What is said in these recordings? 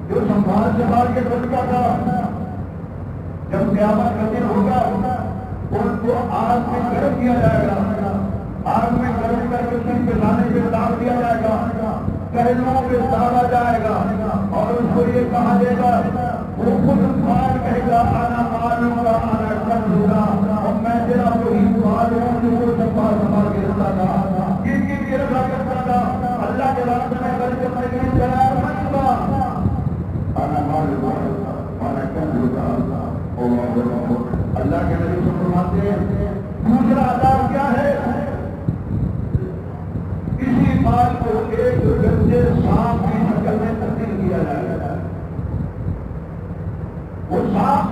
جو سنبھال کے بچتا تھا، جب قیامت کا دن ہوگا ان کو آگ میں گرم کیا جائے گا، آگ میں گرم کر کے سن پہ لانے پہ داغ دیا جائے گا، پہلوؤں پہ داغا جائے گا اور اس کو یہ کہا جائے گا، وہ خود مال کہے گا آنا معلوم کا آنا کر دوں اور میں تیرا وہی معلوم جو وہ سنبھال کے رکھتا تھا، کن کن کے رکھا کرتا تھا، اللہ کے راستے میں کر کے میں نہیں چلا سکتا، آنا معلوم آنا کر دوں اللہ کے نبی سے فرماتے ہیں دوسرا عذاب کیا ہے؟ کسی مال کو ایک گندے سانپ کی شکل میں تبدیل کیا جائے گا، وہ سانپ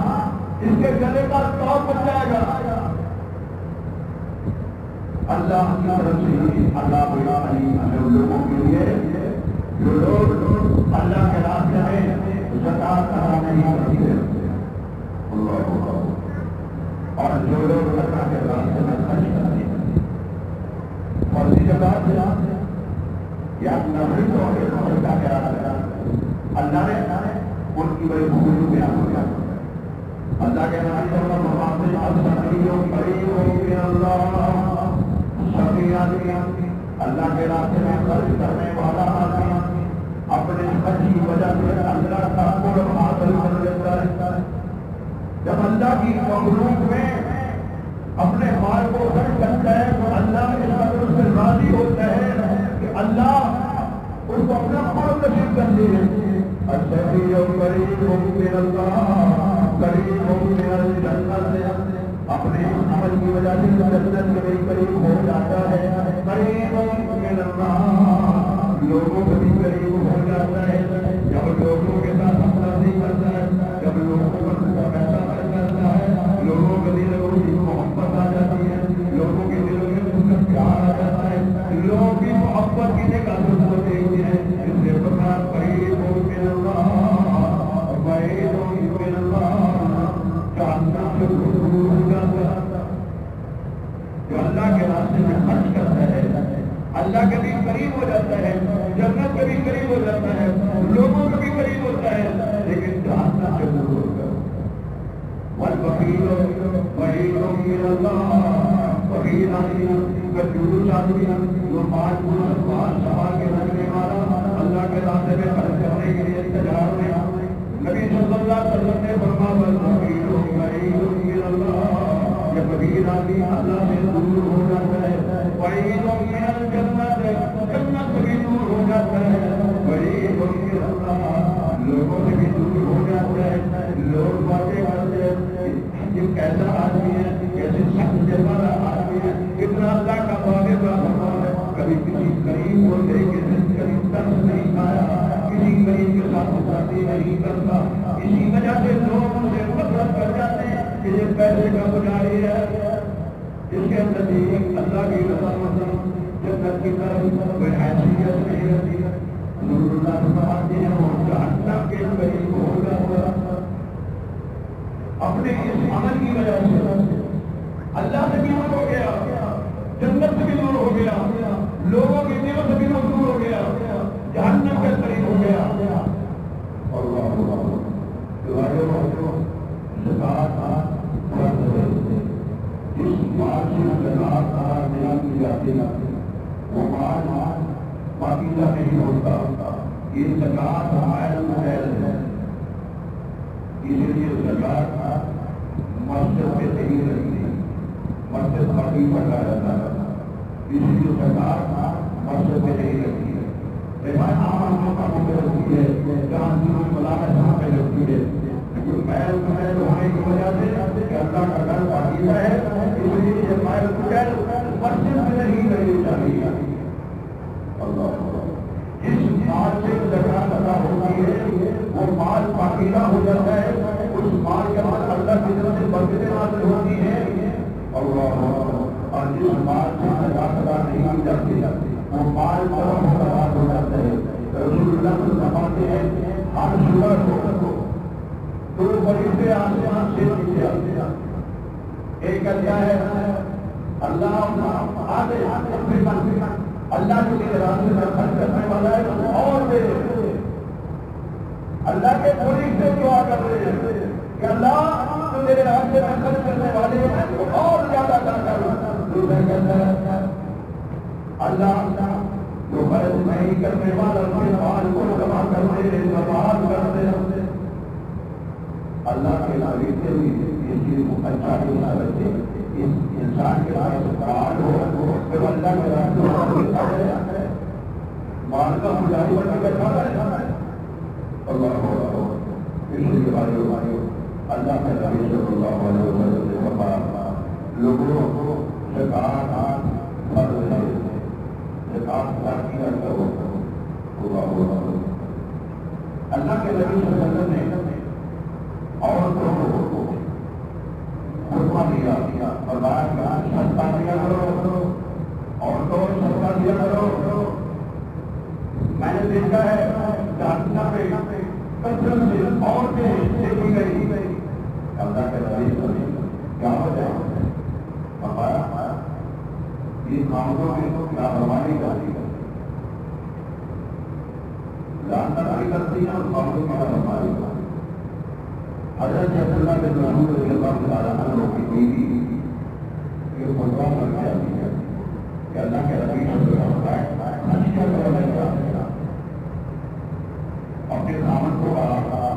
اس کے گلے کا ٹاپ بن جائے گا، اللہ کی طرف سے عذاب علیم ہے ان لوگوں کے لیے جو لوگ اللہ کے راستے میں زکات ادا نہیں کرتے اور جو لوگ اللہ کے راستے میں خرچ کرتے ہیں اور اسی زکات یا نفری طور پر صدقہ کیا ہے، اللہ نے ان کی بڑی خوبی بیان کیا، اللہ کے نبی صلی اللہ علیہ وسلم اللہ کے راستے میں خرچ کرنے والا آدمی اپنے خرچ کی وجہ سے اللہ کا قرب حاصل کر لیتا ہے، جب اللہ کی مخلوق میں اپنے مال کو خرچ کرتا ہے تو اللہ اس قدر سے راضی ہوتا ہے کہ اللہ اس کو اپنا قرب نصیب کر دے، الشفیع قریب من اللہ قریب من الجنت، اپنے عمل کی وجہ سے جنت کے بھی قریب ہو جاتا ہے، قریب من اللہ لوگوں کے بھی قریب ہو جاتا ہے، جب لوگوں کے ساتھ ہمدردی کرتا ہے، جب لوگوں کو پیسہ خرچ کرتا ہے، لوگوں کے دلوں میں محبت آ جاتی ہے، لوگوں کے دلوں میں اس کا پیار آ جاتا ہے، لوگ بھی محبت کی جگہ کو دیکھتے ہیں، اس سے پکار قریب من اللہ بعید من اللہ، جہنم سے دور ہو جاتا ہے، جو اللہ کے راستے میں خرچ کرتا ہے اللہ کے بھی قریب ہو جاتا ہے، جنت کے بھی قریب ہو جاتا ہے، لوگوں کے بھی قریب ہوتا ہے، لیکن جہنم سے دور ہوتا ہے، والبخیل بعید من اللہ، بخیل آدمی کنجوس آدمی جو مال سنبھال کے رکھنے والا اللہ کے راستے میں خرچ کرنے کے لیے تیار ہے، نبی صلی اللہ علیہ وسلم نے فرمایا والبخیل بعید من اللہ، یہ بخیل آدمی اللہ سے دور ہو جاتا ہے، بعید من الجنت جنت سے بھی دور ہو جاتا ہے، بعید من اللہ لوگوں سے بھی دور ہو جاتا ہے، لوگ باتیں کرتے ہیں یہ کیسا آدمی ہے، کیسے سخت والا آدمی ہے، کتنا اللہ کا واقعہ فرما ہے، کبھی کسی غریب کو لے کے کبھی ترس نہیں آیا، کسی غریب کے ساتھ مدد نہیں کرتا، اسی وجہ سے لوگ ان سے نفرت کر جاتے ہیں کہ یہ پیسے کا پجاری ہے، اس کے اندر اللہ کی رضا مطلب جنت کی طرف کوئی حیثیت نہیں رہتی ہے، نور اللہ فرماتے ہیں وہ جہنم کے قریب ہوگا، اپنے اس عمل کی وجہ سے اللہ سے بھی دور ہو گیا، جنت سے بھی دور ہو گیا، لوگوں کے دلوں سے بھی دور ہو گیا، جہنم کے قریب ہو گیا، جس مال سے زکات ادا نہیں کی جاتی وہ مال پاکیزہ نہیں ہوتا، یہ زکات حائل ہے، اسی لیے زکات مسجد میں نہیں رہتی، مسجد باقی پڑھا جاتا ہے، اسی لیے زکات مسجد میں نہیں رہتی ہے، عام کاموں پہ رہتی ہے، جہاں ضرور ملانا جہاں پہ رہتی ہے، محل محل ہونے کی وجہ سے کہ اللہ کا گھر پاکیزہ ہے، اس لیے یہ محل محل مسجد میں نہیں رہنی چاہیے، جس مال سے زکات ادا ہوتی ہے وہ مال پاکیزہ ہو جاتا ہے، اس مال کے بعد اللہ کی طرف سے برکتیں حاصل ہوتی ہیں، اور جس مال سے زکات ادا نہیں کی جاتی وہ مال برباد ہو جاتا ہے، رکھو دو فرشتے آسمان سے نیچے آتے ہیں. ایک کہتا ہے اللہ آگے اللہ کے لیے راستے میں خرچ کرنے والا ہے اور دے. اللہ کے فرشتے دعا کر رہے ہیں کہ اللہ تو میرے راستے میں خرچ کرنے والے ہیں تو اور زیادہ کر. دوسرا کہتا ہے اللہ جو خرچ نہیں کرنے والا اپنے مال کو جمع کرتے برباد کرتے. اللہ کے نبی سے بھی اس چیز کو اچھا نہیں سمجھتے. اس انسان کے پاس کار ہو پھر اللہ کے راستے میں مال کا پجاری بن کے کھانا ہے. اللہ اس لیے بھائیو اللہ کے نبی صلی اللہ علیہ وسلم نے فرمایا لوگوں کو زکات فرض ہے. زکات ادا کیا کرو. اللہ کے نبی صلی اللہ علیہ وسلم نے عورتوں کو خطبہ دیا اور بات صدقہ دیا کرو. عورتوں کو صدقہ دیا کرو. میں نے دیکھا ہے جہنم میں کثرت سے عورتیں دیکھی گئی. اللہ کے نبی صلی اللہ علیہ وسلم کیا وجہ ہے؟ ہمارا یہ کاموں میں تو کیا فرمانی کرتی ہے لانت کرتی ہے اور کاموں کی فرمانی کرتی. حضرت عبداللہ بن مسعود رضی اللہ تعالیٰ عنہ کی بیوی یہ خطبہ کر کے آتی ہے کہ اللہ کے نبی صلی اللہ علیہ وسلم خدیجہ کو لے کر اپنے دامن کو کہا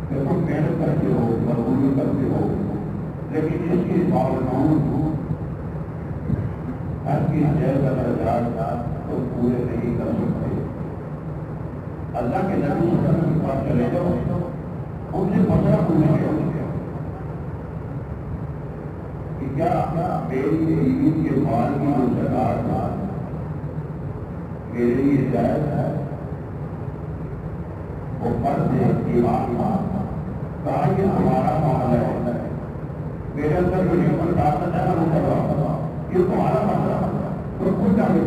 کہ تم محنت کرتے ہو مزدوری کرتے ہو لیکن اس کے باوجود ہر کی جیل کا درجات تم پورے نہیں کر سکتے. اللہ کے نبی صلی اللہ علیہ وسلم کے پاس چلے جاؤ ان سے مسئلہ پوچھیں گے کہ کیا میری بیوی کے مال کی جو زکات میرے لیے جائز ہے؟ وہ فرض ہے کہا کہ ہمارا معاملہ ہے. میرے اندر جو نہیں طاقت ہے وہ کروا یہ تمہارا معاملہ تو خود جا کے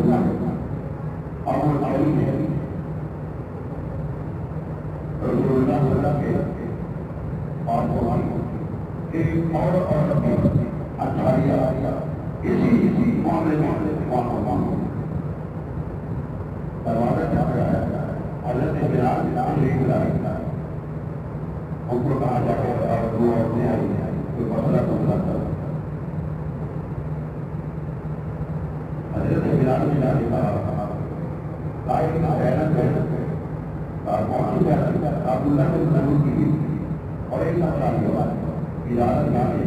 اور وہ چلی ہے رسول اللہ صلی اللہ علیہ وسلم اور ایک اور اچھا اسی معاملے میں دروازہ کیا ہے حضرت بلال ان کو کہا جا کے دو عورتیں آئی کوئی مسئلہ مسئلہ کر حضرت بلال نے کہا کون سی عبداللہ بن مسعود کی اور ایک مسئلہ اجازت جانے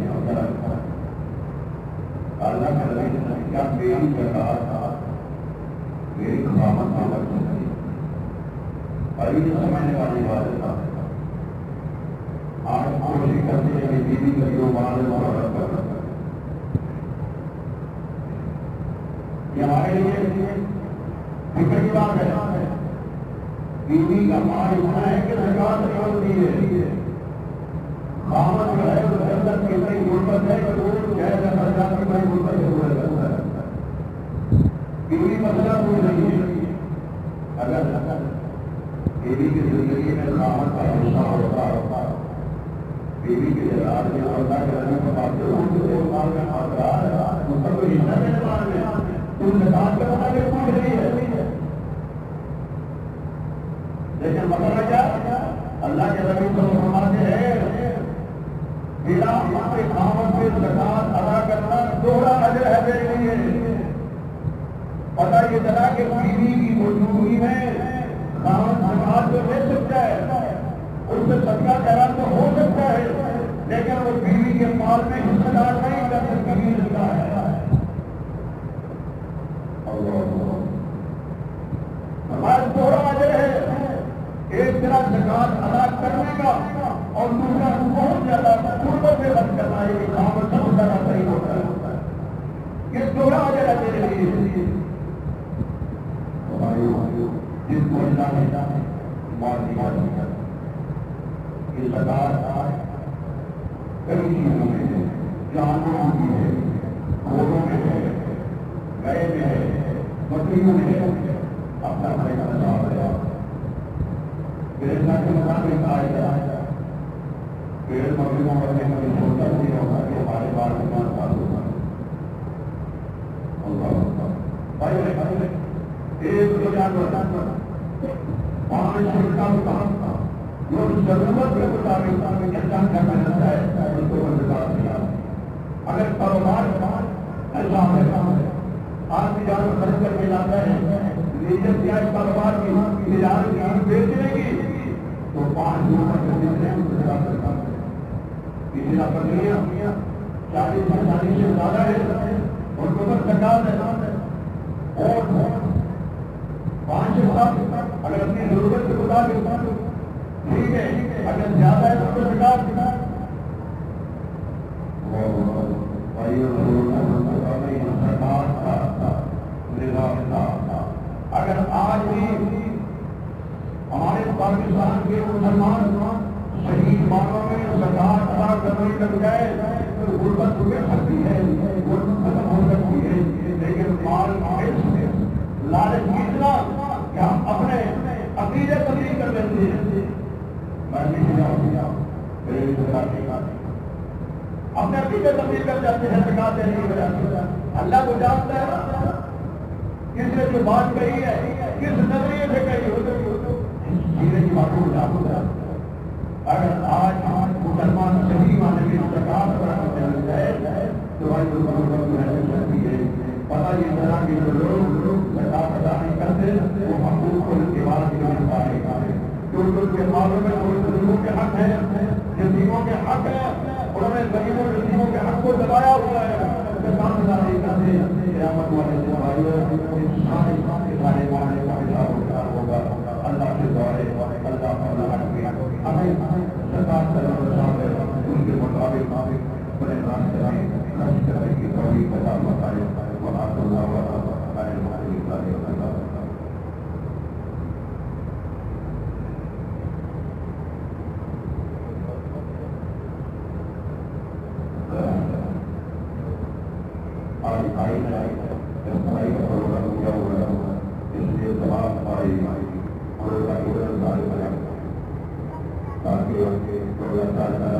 اللہ کے نبی نے کیا میری کہا تھا میری خامت کا وقت نہیں اور یہ سمجھنے والی بات ہے. آج کوشش کرتے ہیں کہ بیوی کا جو مال ہے وہ رکھ کر یہ ہمارے لیے فکر کی بات ہے. بیوی کا مال اتنا ہے کہ زکات نہیں ہوتی ہے. خامت جو ہے وہ جنت کی اتنی غربت ہے کہ وہ جائز خرچات کی بڑی غربت سے پورا کرتا ہے. بیوی مسئلہ کوئی نہیں ہے. اگر بیوی کی زندگی میں خامت کا حصہ ہوتا بیوی کے جلال میں اللہ کے رحم کو پاتے ہو تو ایک مال میں خاطرہ ہے اس کا کوئی حصہ دینے مال میں تم زکات کا بنا کے پوچھ رہی ہے. لیکن مسئلہ کیا اللہ کے رحم کو فرماتے ہیں بلا اپنے خامت پہ زکات ادا کرنا دوہرا اجر ہے میرے لیے. پتہ یہ چلا کہ بیوی کی موجودگی میں خامت زکات کو لے سکتا ہے اس سے صدقہ خیرات تو ہو سکتا ہے لیکن وہ بیوی کے مال میں حصہ دار نہیں کر سکتی ہے. ہمارا دوہرا اجر ہے ایک طرح زکات ادا کرنے کا اور دوسرا بہت زیادہ قربت میں خرچ کرنا ہے. یہ کام سب زیادہ صحیح ہوتا ہے. یہ دوہرا اجر ہے میرے لیے. جس کو اللہ نے مال دیا یہ زکات کئی چیزوں میں ہے. جانوروں کی ہے گھوڑوں میں ہے گائے میں ہے بکریوں میں ہے. اپنا بھائی کا نظام ہے پیڑ کے مطابق آئے گا پیڑ مغربوں میں کبھی چھوٹا نہیں ہوگا کہ ہمارے بار میں چالو ہوگا ایک دو جانور پانچ کا جو ضرورت کے مطابق انسان کرنا چاہتا ہے اس کو بندگار دیا اگر کاروبار ایسا ہے آج بھی جانور خرچ کر کے لاتا ہے لیجر کیا اس کاروبار کی تجارت کی بیچنے کی تو 5 کسی نہ پکڑیاں 40 سے زیادہ ہے ان کو بس زکات ہے اور 5 اگر اپنی ضرورت کے مطابق ٹھیک ہے اگر زیادہ ہے تو زکات اگر آج بھی ہمارے پاکستان کے مسلمان شہید مانوں میں زکات ادا کرنے لگ جائے تو غربت رک سکتی ہے غربت ختم ہو سکتی ہے لیکن مال لالچ اتنا کہ ہم اپنے عقیدے تبدیل کر دیتے ہیں میں نہیں اپنے عقیدے تبدیل کر جاتے ہیں زکات دینے کی وجہ سے اللہ کو جانتا ہے کس نے جو بات کہی ہے کس نظریے سے کہی سیدھے کی باتوں کو جانتا ہے اگر آج مسلمان صحیح معنی میں زکات ادا کرنے لگ جائے تو بھائی محسوس کرتی ہے پتہ یہ طرح کے جو لوگ زکات ادا نہیں کرتے وہ حقوق کو ان کے بعد کی پائے گا کیونکہ ان کے معلوم میں کوئی غریبوں کے حق ہے یتیموں کے حق ہے انہوں نے غریبوں یتیموں کے حق کو دبایا ہوا ہے زکات ادا نہیں کرتے قیامت والے دن سارے معاملے کا حساب ہوگا اللہ سے دعا ہے اللہ ہمیں زکات کا ان کے مطابق اپنے راستے میں خرچ کرنے کی توفیق عطا فرمائے وآخر دعوانا ان الحمد للہ رب العالمین آئی کا پروگرام کیا ہوا اس لیے تمام تاکہ اللہ تعالیٰ